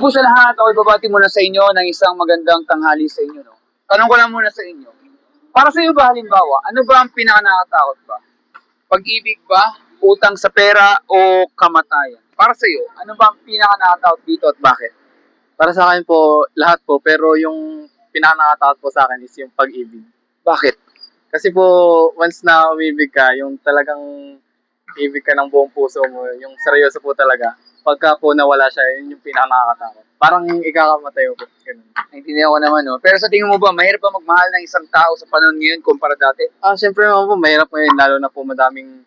po sa lahat, ako'y babati muna sa inyo ng isang magandang tanghali sa inyo. No? Tanong ko lang muna sa inyo. Para sa iyo ba, halimbawa, ano ba ang pinaka-nakakatakot ba? Pag-ibig ba, utang sa pera, o kamatayan? Para sa iyo, ano ba ang pinaka-nakakatakot dito at bakit? Para sa akin po, lahat po. Pero yung pinaka-nakakatakot po sa akin is yung pag-ibig. Bakit? Kasi po, once na umibig ka, yung talagang ibig ka ng buong puso mo, yung seryoso po talaga. Pagka po nawala siya, yun yung pinaka-nakakatakot. Parang ikakamatay mo po. Ganun. Naintindihan ko naman, no? Pero sa tingin mo ba, mahirap ba magmahal ng isang tao sa panahon ngayon kumpara dati? Siyempre naman po, mahirap ngayon. Lalo na po madaming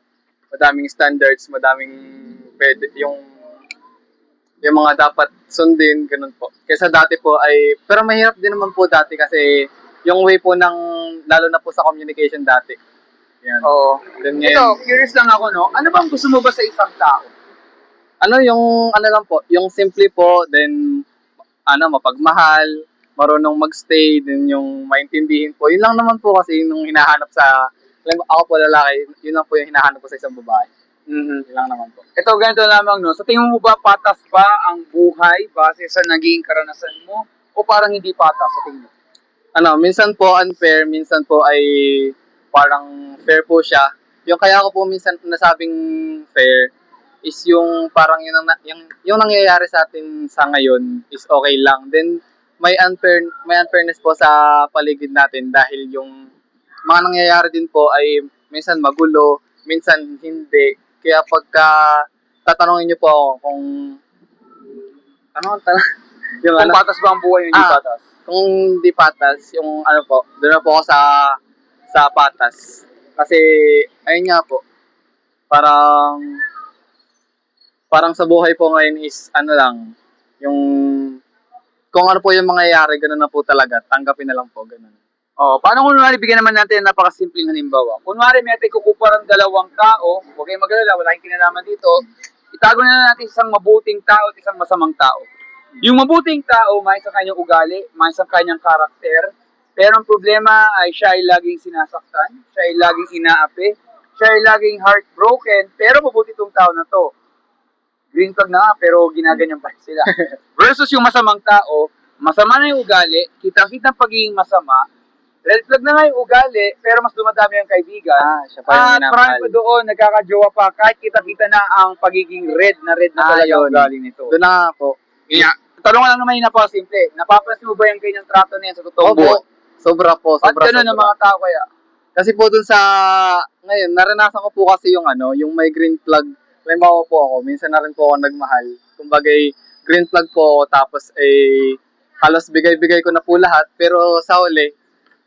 standards, madaming pwede, yung mga dapat sundin, ganun po. Kaysa dati po ay, pero mahirap din naman po dati kasi yung way po ng, lalo na po sa communication dati. Yan. Oo. Then Ito, ngayon, curious lang ako, no? Ano bang gusto mo ba sa isang tao? ano lang po, yung simple po, then, mapagmahal, marunong magstay, then yung maintindihin po. Yun lang naman po kasi yung hinahanap sa, ako po lalaki, yun lang po yung hinahanap ko sa isang babae. Yun lang naman po. Ito, ganito lamang, no? Sa tingin mo ba, patas ba ang buhay base sa naging karanasan mo? O parang hindi patas sa tingin mo? Minsan po unfair, minsan po ay parang fair po siya. Yung kaya ko po minsan nasabing fair is yung parang yung nangyayari sa atin sa ngayon is okay lang. Then may unfairness po sa paligid natin dahil yung mga nangyayari din po ay minsan magulo, minsan hindi. Kaya pagka tatanungin niyo po ako kung yung Kung patas ba ang buhay o hindi patas? kung di patas, yung doon na po ako sa patas. Kasi, ayun nga po, parang sa buhay po ngayon is, yung, kung ano po yung mangyayari, ganun na po talaga, tanggapin na lang po, ganun. Oh, paano kung bigyan naman natin ng napakasimpleng halimbawa? Kunwari, may ating kukuparang dalawang tao, huwag kayong mag-alala, wala kayong kinalaman dito, itago na natin isang mabuting tao at isang masamang tao. Yung mabuting tao, may isang kanyang ugali, may isang kanyang karakter, pero ang problema ay siya ay laging sinasaktan, siya ay laging inaapi, siya ay laging heartbroken, pero mabuti itong tao na to. Green flag na nga, pero ginaganyan pa sila. Versus yung masamang tao, masama na yung ugali, kitang-kitang pagiging masama, red flag na nga yung ugali, pero mas dumadami yung kaibigan. Siya pa yung At marami pa doon, nagkakajowa pa, kahit kita-kita na ang pagiging red na talaga yung ugali nito. Doon na nga po. Yeah. Tanong ko lang naman yung napaka-simple. Napapansin mo ba yung ganyang trato na yan sa totoong buhay? Sobra po. Ba't gano'n ang mga tao kaya? Kasi po dun sa, ngayon, naranasan ko po kasi yung may green flag. Halimbawa po ako, minsan na rin po ako nagmahal. Kumbaga, green flag po ako, tapos halos bigay-bigay ko na po lahat. Pero sa uli,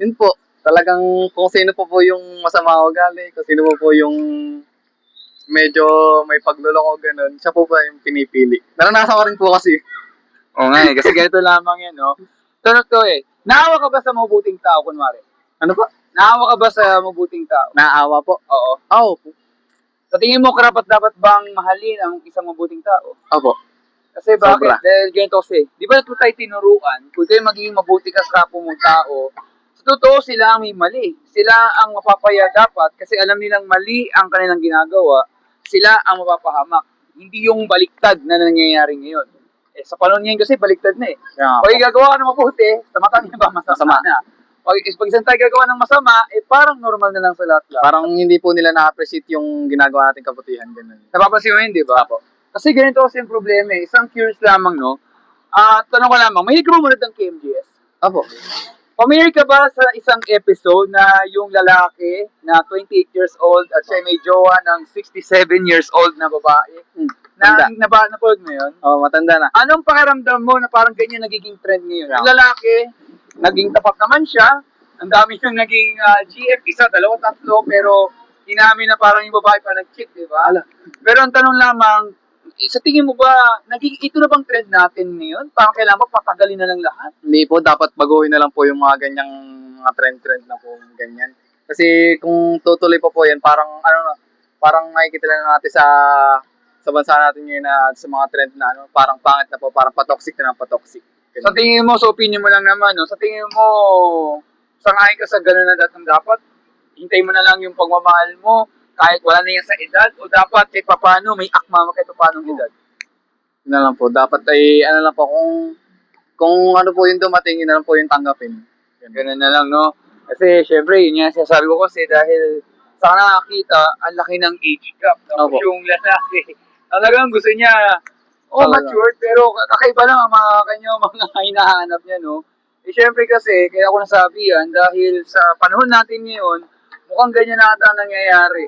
yun po, talagang kung sino po yung masama ugali, kung sino po yung medyo may pagluloko, ganun, siya po ba yung pinipili. Naranasan ko rin po kasi. Oo nga kasi ganito lamang yan, no? Tanong to naawa ka ba sa mabuting tao, kunwari? Ano po? Naawa ka ba sa mabuting tao? Naawa po? Oo. Oo po. Sa tingin mo, karapat-dapat bang mahalin ang isang mabuting tao? Opo. Kasi bakit? Sobra. Dahil ganito kasi, di ba ito tayo tinuruan, kung tayo magiging mabuti ka sa kapwa mong tao, sa totoo sila ang may mali. Sila ang mapapaya dapat kasi alam nilang mali ang kanilang ginagawa, sila ang mapapahamak. Hindi yung baliktad na nangyayari ngayon. Sa panahon ngayon kasi baliktad na eh. Yeah. Pag gagawa ka ng mabuti, sa mata niya ba masama na? Pag isang tayo gagawa ng masama, parang normal na lang sa lahat. Parang hindi po nila na-appreciate yung ginagawa nating kabutihan. Ganun. Napapansin mo yun, di ba? Apo. Kasi ganito kasi yung problema eh. Isang curious lamang, no? Tanong ko lamang, may ka mo ng KMJS? Apo. Familiar ka ba sa isang episode na yung lalaki na 28 years old at siya may jowa ng 67 years old na babae? Napanood mo yun? Oo, matanda na. Anong pakiramdam mo na parang ganyan nagiging trend ngayon? Yung lalaki, naging tapat naman siya, ang dami siyang naging GF, isa, dalawa, tatlo, pero inamin na parang yung babae pa nag-cheat, di ba? Pero ang tanong lamang, sa tingin mo ba, ito na bang trend natin ngayon? Parang kailangan ba patagalin na lang lahat? Hindi po, dapat baguhin na lang po yung mga ganyang mga trend na po, ganyan. Kasi kung tutuloy pa po yan, parang nakikita lang natin sa bansa natin ngayon na sa mga trend na parang pangit na po, parang patoxic na patoxic. Sa tingin mo, sa opinion mo lang naman, no? Sa tingin mo, sangayon ka sa gano'n na dapat, hintay mo na lang yung pagmamahal mo, kahit wala na yan sa edad, o dapat kahit papano, may akma mo kahit papano edad? Yun na lang po. Dapat ay, ano lang po, kung ano po yung dumating, yun na lang po yung tanggapin. Ganun na lang, no? Kasi, syempre, yun yung sinasabi ko kasi dahil sa nakakita, ang laki ng age gap. Tapos Opo. yung lalaki, talagang gusto niya, Talaga. matured, pero kakaiba lang ang mga kanya, mga hinahanap niya, no? Eh, syempre kasi, kaya ako nasabi yan, dahil sa panahon natin ngayon, mukhang ganyan na ata ang nangyayari.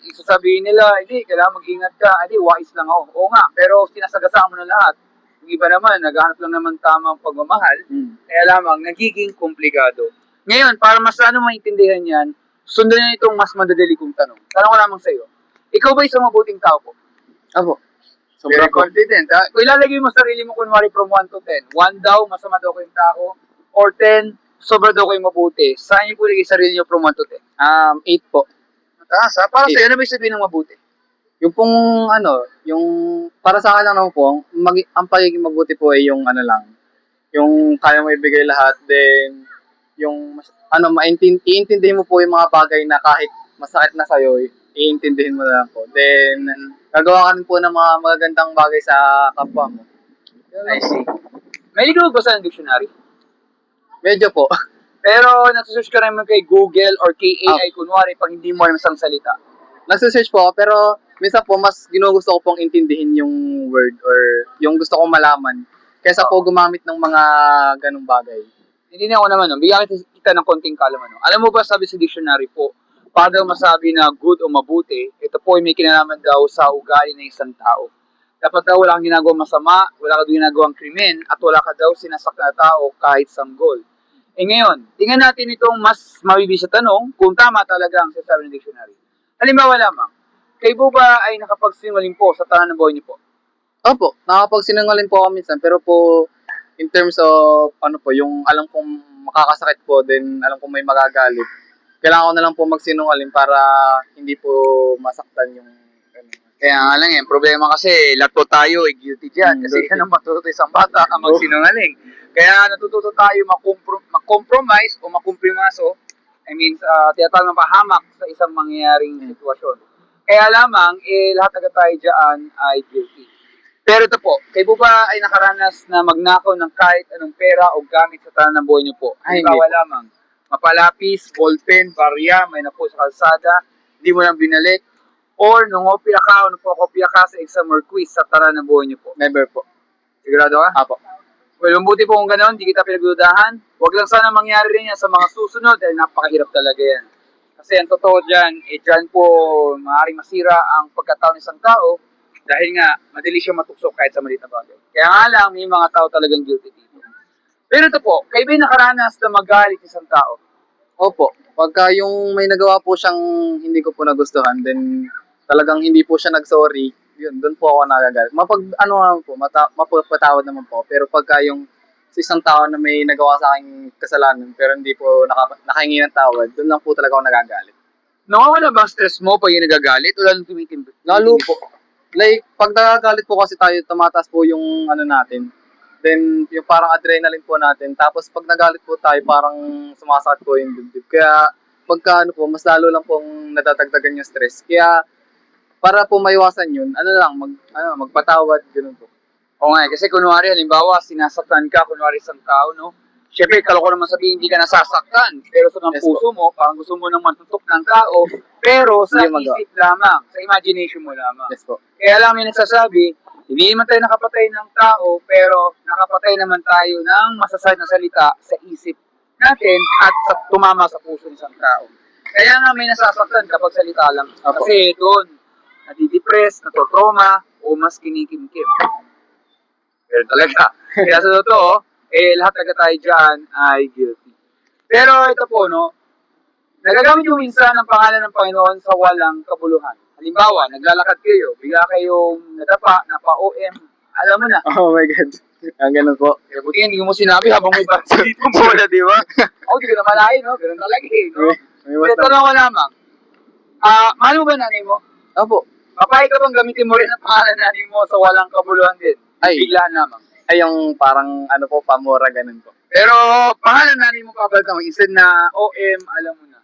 Isasabihin nila, hindi, kailangan mag-ingat ka, hindi, wise lang ako. Oo nga, pero sinasagasaan mo na lahat. Yung iba naman, naghahanap lang naman tamang pagmamahal, kaya lamang, nagiging komplikado. Ngayon, para mas ano maintindihan yan, sundan na itong mas madadali kong tanong. Tanong ko lamang sa iyo, ikaw ba isang mabuting tao po? Opo. Very Sobra po. confident, ha? Kung ilalagay mo sarili mo, kunwari, from 1 to 10, 1 daw, masama daw kayong tao, or 10, sobra daw kayong mabuti. Saan niyo po ilagay sarili niyo from 1 to 10? 8 po. Mataas, ha? Para Eight. sa'yo, ano ba yung sabihin ng mabuti? Yung pong, ano, yung, para sa akin lang naman po, ang pagiging mabuti po ay yung, ano lang, yung kaya mo ibigay lahat, then, yung, iintindihin mo po yung mga bagay na kahit masakit na sa'yo, iintindihin mo na lang po. Then, gagawa ka rin po ng mga magagandang bagay sa kapwa mo. I see. May ikaw ba sa dictionary? Medyo po. Pero nagsusearch ka naman kay Google or kay AI, kunwari, pag hindi mo alam isang salita. Nagsisearch po ako, pero minsan po, mas ginugusto ko pong intindihin yung word or yung gusto kong malaman kaysa po gumamit ng mga ganong bagay. Hindi na ako naman, no? Bigyan kita ng konting kalaman. No? Alam mo ba, sabi sa dictionary po, para daw masabi na good o mabuti, ito po ay may kinalaman daw sa ugali ng isang tao. Dapat daw wala kang ginagawang masama, wala kang ginagawang krimen, at wala ka daw sinasaktan na tao kahit sanggol. Eh ngayon, tingnan natin itong mas mabibis sa tanong kung tama talaga ang sinasabi ng dictionary. Halimbawa lamang, kayo po ba ay nakapagsinungaling po sa tanan ng buhay niyo po? Opo, nakakapagsinungaling po ako minsan, pero po, in terms of, ano po, yung alam kong makakasakit po, then alam kong may magagalit, kailangan ko na lang po magsinungaling para hindi po masaktan yung, ano. Kaya nga lang eh, problema kasi, lahat po tayo ay guilty dyan. Kasi Guilty. yan ang matututo isang bata ang magsinungaling. Kaya natututo tayo mag-compromise o makumprimaso. I mean, tinatawag ng pahamak sa isang mangyayaring sitwasyon. Kaya lamang, lahat agad tayo dyan ay guilty. Pero ito po, kayo po ba ay nakaranas na magnakaw ng kahit anong pera o gamit sa tanan ng buhay niyo po? Ay, Halimbawa hindi. lamang, mapalapis, ballpen, barya, may na po sa kalsada, hindi mo lang binalik, or nung opya ka o nung kopya ka sa exam or quiz sa tanan ng buhay niyo po. Never po. Sigurado ka? Apo. Well, mabuti po kung ganoon, hindi kita pinagdudahan. Huwag lang sana mangyari rin yan sa mga susunod dahil napakahirap talaga yan. Kasi ang totoo dyan, dyan po maaaring masira ang pagkatao ng isang tao dahil nga, madali siya matukso kahit sa maliit na bagay. Kaya nga lang, may mga tao talagang guilty dito. Pero ito po, kayo ba'y nakaranas na magalit isang tao? Opo. Pagka yung may nagawa po siyang hindi ko po nagustuhan, then talagang hindi po siya nag-sorry, yun, doon po ako nagagalit. Ano naman po, mapapatawad naman po. Pero pagka yung sa isang tao na may nagawa sa akin kasalanan, pero hindi po nakahingi ng tawad, doon lang po talaga ako nagagalit. Nawawala ba ang stress mo pag yung nagagalit o lalong tumitimbre? Lalo po. Like, pag nagagalit po kasi tayo, tumataas po yung ano natin. Then, yung parang adrenaline po natin. Tapos, pag nagalit po tayo, parang sumasakit po yung dibdib. Kaya, pagka ano po, mas lalo lang pong nadadagdagan yung stress. Kaya, para po maiwasan yun, magpatawad, gano'n po. Oo nga, kasi kunwari, halimbawa, sinasaktan ka, kunwari isang tao, no? Siyempre, kaloko naman sabihin, hindi ka nasasaktan. Pero sa Yes, puso mo, parang gusto mo nang mantutok ng tao. Pero sa Hindi magawa. isip lamang, sa imagination mo lamang. Yes po. Kaya lang may nagsasabi, hindi naman tayo nakapatay ng tao, pero nakapatay naman tayo ng masasayad na salita sa isip natin at sa tumama sa puso ng isang tao. Kaya nga may nasasaktan kapag salita lang. Apo. Kasi doon, nadidepress, natotrauma, o mas kinikimkim. Pero talaga. Kaya sa totoo, lahat talaga tayo dyan ay guilty. Pero ito po, no, nagagamit yung minsan ang pangalan ng Panginoon sa walang kabuluhan. Halimbawa, naglalakad kayo, bigla kayong nadapa, napa-OM, alam mo na. Oh my God. Ang ganun po. Kaya buti hindi mo sinabi habang may basa dito bola, di ba? Ako, di ko na malahin, no? Ganun talaga eh, no? May Pero tanong ko lamang, mahal mo ba nanay mo? Opo. Papayag ka bang gamitin mo rin ang pangalan ng nanay mo sa walang kabuluhan din? Ay. Biglaan lamang. Ay, yung parang, pamura, ganun po. Pero pangalan ng nanay mo papayag ka mo, instead na OM, alam mo na.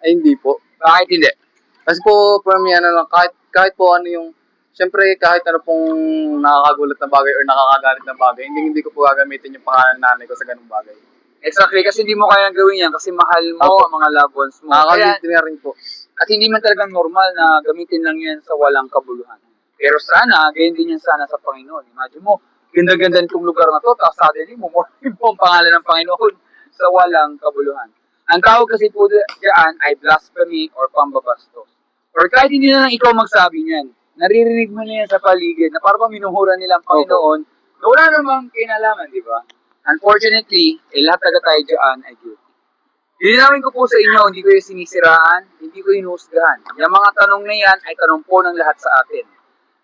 Ay, hindi po. Bakit hindi? Kasi po, for me, lang, kahit po ano yung, syempre kahit ano pong nakakagulat na bagay or nakakagalit na bagay, hindi ko po gagamitin yung pangalan ng nanay ko sa ganung bagay. Exactly, kasi hindi mo kayang gawin yan kasi mahal mo Opo. ang mga loved ones mo. Nakakagulat na rin po. At hindi man talagang normal na gamitin lang yan sa walang kabuluhan. Pero sana, ganyan din yan sana sa Panginoon. Imagine mo, ganda-ganda nitong lugar na to, tapos suddenly, mumurahin mo ang pangalan ng Panginoon sa walang kabuluhan. Ang tawag kasi po diyan ay blasphemy or pambabastos. Or kahit hindi na lang ikaw magsabi niyan, naririnig mo na yan sa paligid na parang minuhura nila ang Panginoon na wala namang kinalaman, di ba? Unfortunately, lahat taga tayo diyan ay guilty. Linawin ko po sa inyo, hindi ko yung sinisiraan, hindi ko hinuhusgahan. Yung mga tanong na yan ay tanong po ng lahat sa atin.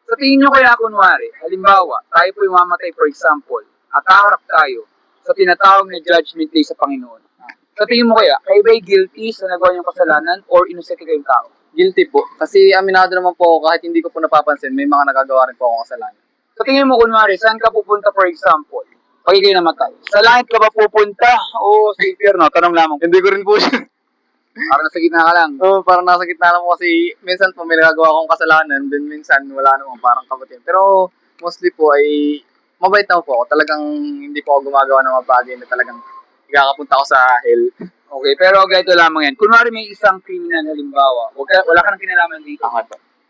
Sa tingin nyo kaya kunwari, halimbawa, tayo po yung mamatay for example, at haharap tayo sa tinatawag na judgment day sa Panginoon. Sa tingin mo kaya, kayo ba'y guilty sa nagawa niyong kasalanan or innocent kayong tao? Guilty po. Kasi aminado naman po ako kahit hindi ko po napapansin, may mga nagagawa rin po akong kasalanan. Sa tingin mo kunwari, saan ka pupunta for example? Pag ikaw'y namatay. Sa langit ka ba pupunta o sa impyerno? Tanong lamang. Hindi ko rin po siya. Parang nasa gitna ka lang. Oo, parang nasa gitna lang po kasi minsan po may nagagawa akong kasalanan, then minsan wala naman, parang kabutihan. Pero mostly po ay mabait na po ako. Talagang hindi po ako gumagawa ng mga bagay na talagang ikakapunta ako sa hell. Okay, pero ganito lamang yan. Kunwari may isang criminal halimbawa, wala ka nang kinalaman dito.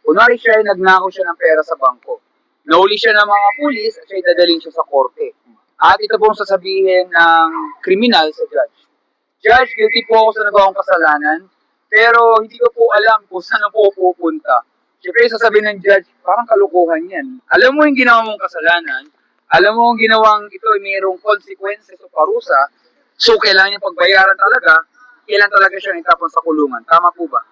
Kunwari siya ay nagnakaw siya ng pera sa bangko. Nahuli siya ng mga pulis at siya ay dadaling siya sa korte. At ito pong sasabihin ng kriminal sa judge. Judge, guilty po ako sa nagawang kasalanan, pero hindi ko po alam kung saan po pupunta. Siyempre, sasabihin ng judge, parang kalukuhan yan. Alam mo yung ginawa mong kasalanan, alam mo yung ginawang ito ay mayroong consequences o parusa, so kailangan niya pagbayaran talaga, kailan talaga siya itapon sa kulungan. Tama po ba?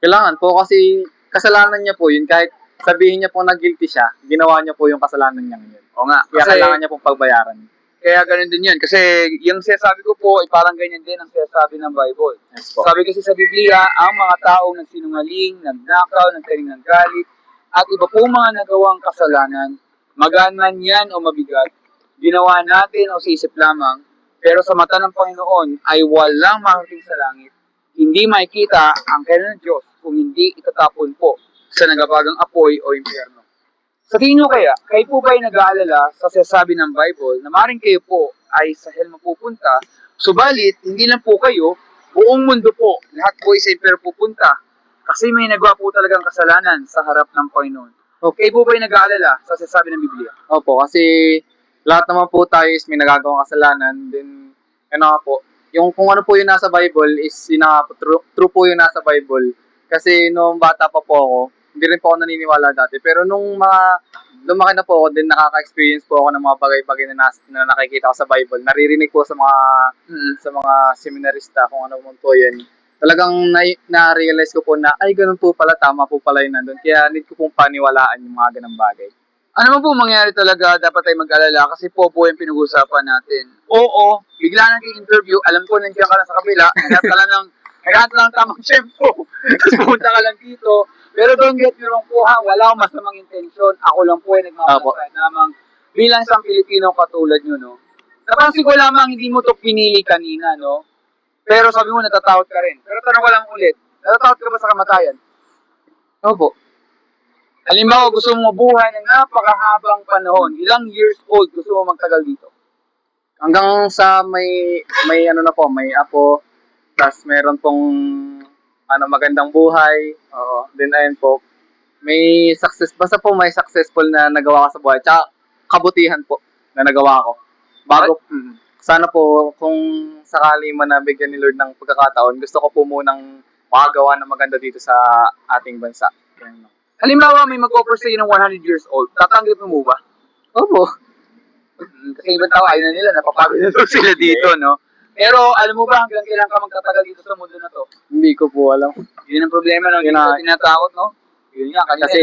Kailangan po kasi kasalanan niya po yun. Kahit sabihin niya po na guilty siya, ginawa niya po yung kasalanan niya ngayon. O nga. Kaya kailangan niya pong pagbayaran. Kaya ganun din yun. Kasi yung sinasabi ko po, ay parang ganyan din ang sinasabi ng Bible. Yes po. Sabi kasi sa Biblia, ang mga taong nagsinungaling, nagnakaw, nagtaring ng galit, at iba po mga nagawang kasalanan, magaan man yan o mabigat, ginawa natin o sa isip lamang, pero sa mata ng Panginoon ay walang makarating sa langit. Hindi makikita ang kailan ng Diyos kung hindi itatapon po sa nagabagang apoy o impyerno. Sa tingin nyo kaya, kayo po ba ay nag-aalala sa sinasabi ng Bible na maaaring kayo po ay sa hell mapupunta, subalit hindi lang po kayo, buong mundo po, lahat po ay sa impyerno pupunta kasi may nagawa po talagang kasalanan sa harap ng Panginoon. Okay po ba ay nag-aalala sa sinasabi ng Biblia? Opo, kasi lahat naman po tayo is may nagagawang kasalanan. Then, ano nga po, yung kung ano po yung nasa Bible is true po yung nasa Bible. Kasi nung bata pa po ako, hindi rin po ako naniniwala dati. Pero nung lumaki na po ako, din nakaka-experience po ako ng mga bagay-bagay na nakikita ko sa Bible. Naririnig po sa mga seminarista kung ano man po yun. Talagang na-realize ko po na, ay ganun po pala, tama po pala yun nandun. Kaya need ko pong paniwalaan yung mga ganang bagay. Ano man po mangyari talaga, dapat tayo mag-alala kasi po yung pinag-uusapan natin. Oo, bigla nang interview, alam ko nandiyan ka lang sa kabila, naghahanap lang ng tamang tempo, tapos punta ka lang dito. Pero don't get me wrong po ha, wala akong masamang intensyon. Ako lang po ay nagmamalasay namang bilang isang Pilipino katulad nyo, no? Napansin ko lamang hindi mo to pinili kanina, no? Pero sabi mo natatakot ka rin. Pero tanong ko lang ulit, natatakot ka ba sa kamatayan? Opo. Halimbawa, gusto mo mabuhay ng napakahabang panahon. Ilang years old gusto mo magtagal dito? Hanggang sa may ano na po, may apo, tas meron pong magandang buhay. Oo. Then ayun po, may basta po may successful na nagawa ko sa buhay. Tsaka kabutihan po na nagawa ko. Bago, sana po kung sakali man nabigyan ni Lord ng pagkakataon, gusto ko po munang makagawa ng maganda dito sa ating bansa. Halimbawa, may mag-offer sa iyo ng 100 years old. Tatanggapin mo ba? Opo. Kasi ibang tao, ayaw na nila, napapagod na sila dito, no? Pero alam mo ba hanggang kailan ka magtatagal dito sa mundo na to? Hindi ko po alam. Yun ang problema ng tinatakot, no? Yun nga, kanina. Kasi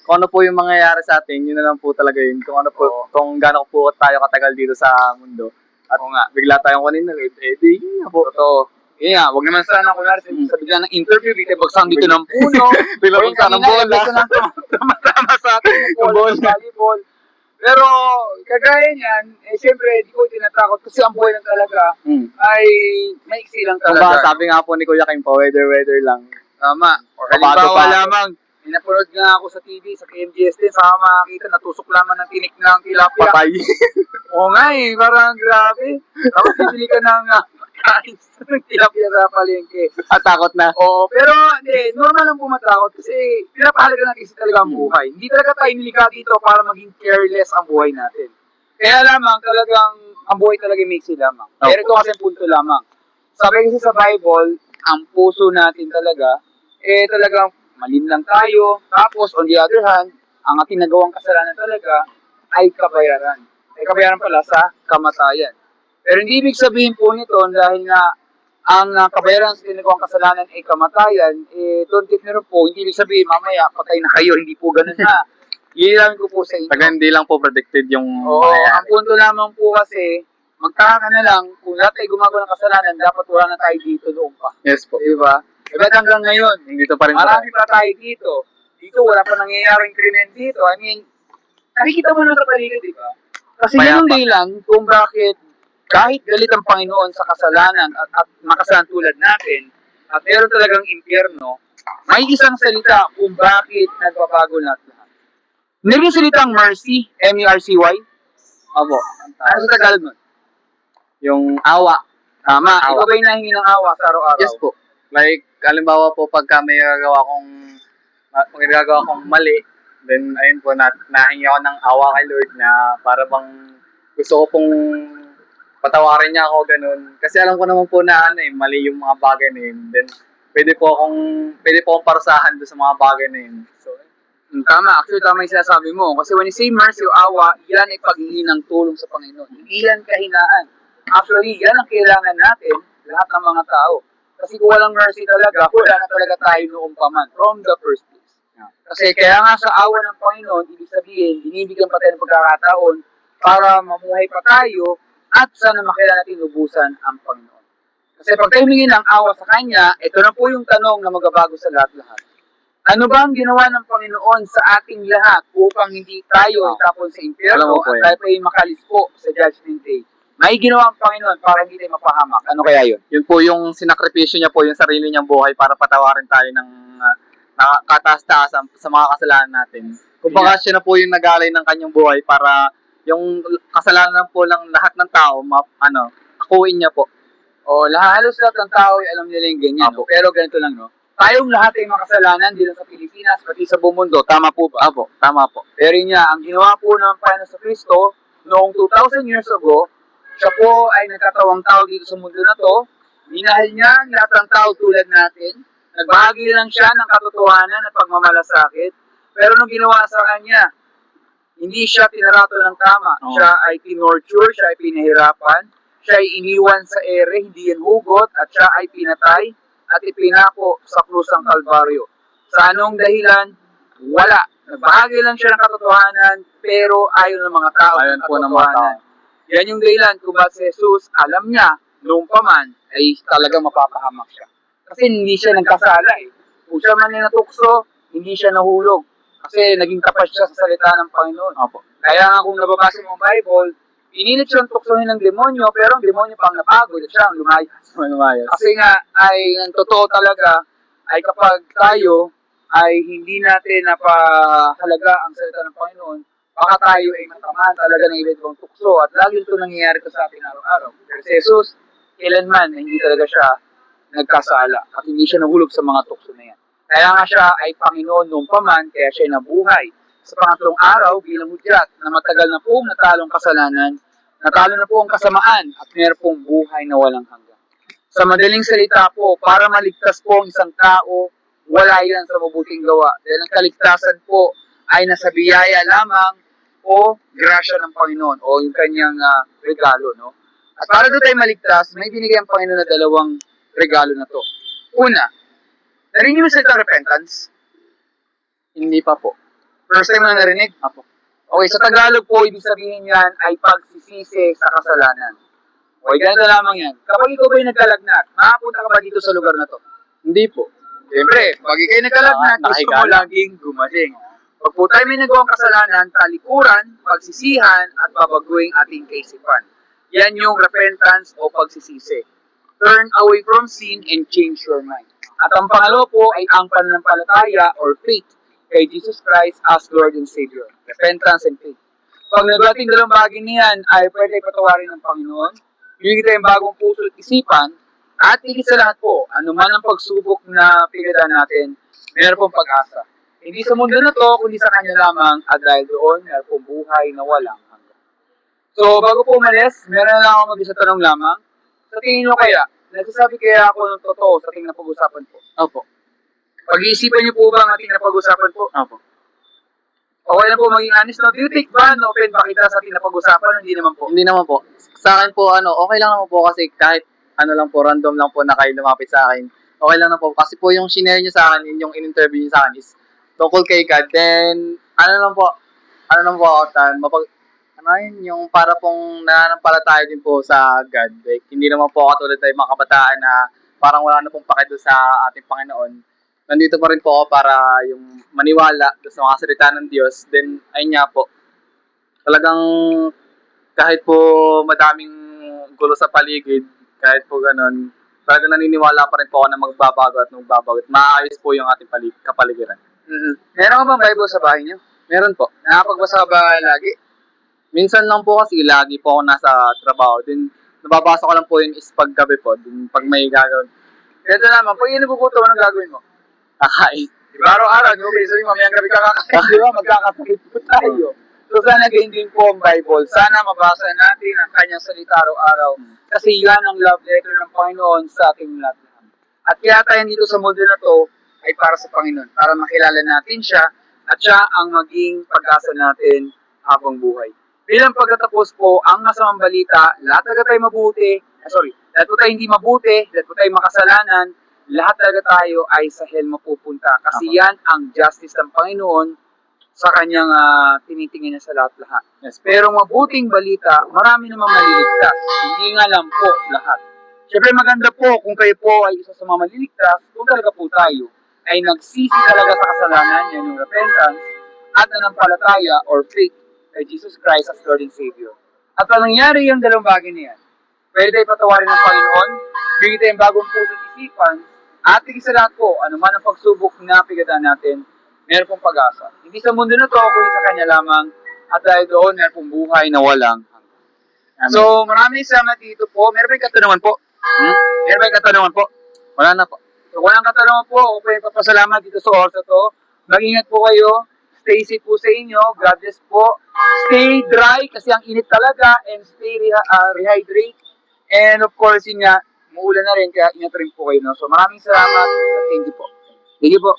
kung ano po yung mangyayari sa atin, yun na lang po talaga yun. Kung ano po, kung gaano po tayo katagal dito sa mundo. At bigla tayong kanina, di yun nga po. Totoo. Yun nga, wag naman sana kunwari sa bigla ng interview, bigla bagsang dito ng puno. Bigla bagsang ng bola. Tama sa atin yung volleyball. Pero, kagaya niyan, siyempre, di ko tinatakot kasi ang buhay lang talaga ay maiksi lang talaga. Sabi nga po ni Kuya Kim po, weather lang. Tama. Or halimbawa lamang, May napanood nga ako sa TV, sa KMJS din, saka makakita, natusok lamang ng tinik ng tilapia. Patay. Oo nga eh, parang grabe. Tapos bibili ka ng kain ng tilapia sa palengke. At takot na. Oo, pero hindi, normal lang pumatakot kasi pinapahalaga natin kasi talaga ang buhay. Hindi talaga tayo nilikha dito para maging careless ang buhay natin. Kaya lamang talagang ang buhay talaga makes it lamang. Pero ito kasi ang punto lamang. Sabi kasi sa Bible, ang puso natin talaga, talagang malim lang tayo. Tapos, on the other hand, ang ating nagawang kasalanan talaga ay kabayaran. Ay kabayaran pala sa kamatayan. Pero hindi ibig sabihin po nito dahil nga ang kabayaran sa ginagawang kasalanan ay kamatayan, don't get me wrong po, hindi ibig sabihin mamaya patay na kayo, hindi po ganun na. Iilamin ko po sa inyo. Taga hindi lang po predicted yung Oo, ang punto lamang po kasi, magtaka ka na lang, kung lahat ay gumagawa ng kasalanan, dapat wala na tayo dito noon pa. Yes po. Diba? Diba't hanggang ngayon, Dito pa rin po. marami pa tayo dito. Dito, wala pa nangyayaring krimen dito. I mean, nakikita mo na sa paligid, di ba? Kasi Mayapa. ganun din lang kung bakit kahit galit ang Panginoon sa kasalanan at makasalanan tulad natin, at meron talagang impyerno, may isang salita kung bakit nagbabago lahat. Naging salitang mercy, M-E-R-C-Y. Opo. Ano sa Tagalog nun? Yung awa. Tama. Awa. Ikaw ba'y nahingi ng awa sa araw-araw? Yes po. Like, halimbawa po pagka may gagawa kong mali, then ayun po, nahingi ako ng awa kay Lord na para bang gusto ko pong patawarin niya ako, ganun. Kasi alam ko naman po na mali yung mga bagay na yun. Then, pwede po akong parusahan doon sa mga bagay na yun. So, Tama, actually tama yung sinasabi mo. Kasi when you say mercy o awa, yan ay paghingi ng tulong sa Panginoon. Hindi yan kahinaan. Actually, yan ang kailangan natin, lahat ng mga tao. Kasi kung walang mercy talaga, wala na talaga tayo noong paman, from the first place. Kasi kaya nga sa awa ng Panginoon, ibig sabihin, binibigyan pa tayo ng pagkakataon para mamuhay pa tayo at sana makilala natin lubusan ang Panginoon. Kasi pag tayo humingi ng awa sa Kanya, ito na po yung tanong na magabago sa lahat-lahat. Ano ba ang ginawa ng Panginoon sa ating lahat upang hindi tayo itapon sa Alam impyerno mo po at yan. tayo pa yung makalispo sa Judgment Day? May ginawa ang Panginoon para hindi tayo mapahamak. Ano kaya yun? yun po yung sinakripisyo niya po, yung sarili niyang buhay para patawarin tayo ng kataas-taasan sa mga kasalanan natin. Kumbaga siya na po yung nag-alay ng kanyang buhay para yung kasalanan po ng lahat ng tao, akuin niya po. O, halos lahat ng tao ay alam nila yung ganyan. Apo. No? Pero ganito lang, no? Tayong lahat ay makasalanan, di lang sa Pilipinas, pati sa buong mundo. Tama po ba? Apo, tama po. Pero yun nga, ang ginawa po ng Panginoon sa Kristo, noong 2,000 years ago, siya po ay nagkatawang tao dito sa mundo na to. Minahal niya ang lahat ng tao tulad natin. Nagbahagi lang siya ng katotohanan at pagmamalasakit. Pero nung ginawa sa kanya, hindi siya tinarato ng tama. Oo. Siya ay tinorture, siya ay pinahirapan, siya ay iniwan sa ere, hindi yan hugot, at siya ay pinatay at ipinako sa krus ng Kalbaryo. Sa anong dahilan? Wala. Nagbahagi lang siya ng katotohanan, pero ayaw ng mga tao Ayaw po ng mga tao. Yan yung dahilan kung bakit si Jesus, alam niya, noong pa man, ay talagang mapapahamak siya. Kasi hindi siya nagkasala eh. Kung siya man ay natukso, hindi siya nahulog. Kasi naging tapat siya sa salita ng Panginoon. Opo. Kaya nga kung nababasa mo ang Bible, pinilit siyang tuksohin ng demonyo, pero ang demonyo pang napagod at siya ang lumayas. Kasi nga, ay ang totoo talaga, ay kapag tayo ay hindi natin napahalaga ang salita ng Panginoon, baka tayo ay matamaan talaga ng iba't ibang tukso at lagi ito nangyayari to sa atin araw-araw. Pero si Jesus, kailanman hindi talaga siya nagkasala at hindi siya nahulog sa mga tukso na yan. Kaya nga siya ay Panginoon noong paman, kaya siya ay nabuhay sa pangatlong araw bilang hudyat na matagal na pong natalong kasalanan, natalo na po ang kasamaan at meron pong buhay na walang hanggan. Sa madaling salita po, para maligtas po ang isang tao, wala yan sa mabuting gawa. Dahil ang kaligtasan po ay nasa biyaya lamang o grasya ng Panginoon o yung kanyang regalo. No? At para doon tayo maligtas, may binigay ang Panginoon na dalawang regalo na to. Una, narinig mo sa itong repentance? Hindi pa po. First time na narinig? Apo. Okay, sa Tagalog po, ibig sabihin yan ay pagsisisi sa kasalanan. Okay, ganito lamang yan. Kapag ikaw ba'y nagkalagnat, makapunta ka ba dito sa lugar na to? Hindi po. Siyempre, pag ikaw'y nagkalagnat, gusto mo Nakahiga. laging gumaling. Pag po tayo may nagawang kasalanan, talikuran, pagsisihan, at babaguhin ating kaisipan. Yan yung repentance o pagsisisi. Turn away from sin and change your mind. At ang pangalawa po ay ang pananampalataya or faith. kay Jesus Christ as Lord and Savior. Repentance and faith. Pag nagating dalawang bagay niyan ay pwede patawarin ng Panginoon, bigyan tayong bagong puso at isipan, at higit sa lahat po, anuman ang pagsubok na pigatan natin, meron pong pag-asa. Hindi sa mundo na to, kundi sa Kanya lamang, at dahil doon, meron pong buhay na walang hanggan. So, bago po umalis, meron na lang ako mag-isa tanong lamang. Sa tingin nyo kaya, nagsasabi kaya ako ng totoo sa ating napag-usapan po? Opo. Pag-iisipan niyo po ba ang ating napag-usapan po? Opo. Okay na po maging honest, no? Do you think ba open pa kita sa ating napag-usapan? Hindi naman po. Hindi naman po. Sa akin po, okay lang naman po kasi kahit lang po, random lang po na kayo lumapit sa akin. Okay lang na po. Kasi po yung shinare niyo sa akin, yung in-interview niyo sa akin is tungkol kay God. Then, lang po ako, yung para pong nananampalataya din po sa God. Like, hindi naman po katulad tayo mga kabataan na parang wala na pong pakido sa ating Panginoon. Nandito pa rin po ako para yung maniwala sa mga salita ng Diyos. Then, ayun nga po, talagang kahit po madaming gulo sa paligid, kahit po ganun, talagang naniniwala pa rin po ako na magbabago at maayos po yung ating kapaligiran. Meron ka bang Bible sa bahay niyo? Meron po. Nakakapagbasa ba lagi? Minsan lang po kasi lagi po ako nasa trabaho. Then, nababasa ko lang po yun is paggabi po. Then, pag may gagawin. Ito naman, pag yun nagugutom, anong gagawin mo? Kakain. Diba, araw-araw, di ba? Sabi, mamayang gabi kakakain, di ba? Magkakasakit po tayo. So, sana ganyan din po ang Bible. Sana mabasa natin ang kanyang salita araw-araw. Kasi yan ang love letter ng Panginoon sa ating lahat. At kaya tayo dito sa mundo na to ay para sa Panginoon. Para makilala natin siya at siya ang maging pag-asa natin habang buhay. Bilang pagkatapos po, ang masamang balita, lahat talaga tayo lahat po tayo hindi mabuti, lahat po tayo makasalanan, lahat talaga tayo ay sa hell mapupunta. Kasi yan ang justice ng Panginoon sa kanyang tinitingin niya sa lahat-lahat. Yes. Pero mabuting balita, marami namang maliligtas. Hindi nga lang po lahat. Siyempre maganda po kung kayo po ay isa sa mga maliligtas, kung talaga po tayo ay nagsisi talaga sa kasalanan, yan yung repentance, at nanampalataya or faith kay Jesus Christ as Lord and Savior. At pag nangyari yung dalawang bagay na yan, pwede tayo patawarin ng Panginoon, bigyan tayong bagong puso at isipan, at higit sa lahat po, anuman ang pagsubok na pigatan natin, meron pong pag-asa. Hindi sa mundo na to, kundi sa Kanya lamang, at dahil doon, meron pong buhay na walang hanggan. So, maraming salamat dito po. Meron ba yung katanungan po? Meron ba yung katanungan po? Wala na po. So, kung walang katanungan po, ako po yung papasalamat dito sa oras na to. Mag-ingat po kayo. Stay safe po sa inyo. God bless po. Stay dry kasi ang init talaga, and stay rehydrate. And of course, yun nga, muulan na rin, kaya ingat rin po kayo. No? So, maraming salamat. Thank you po. Thank you po.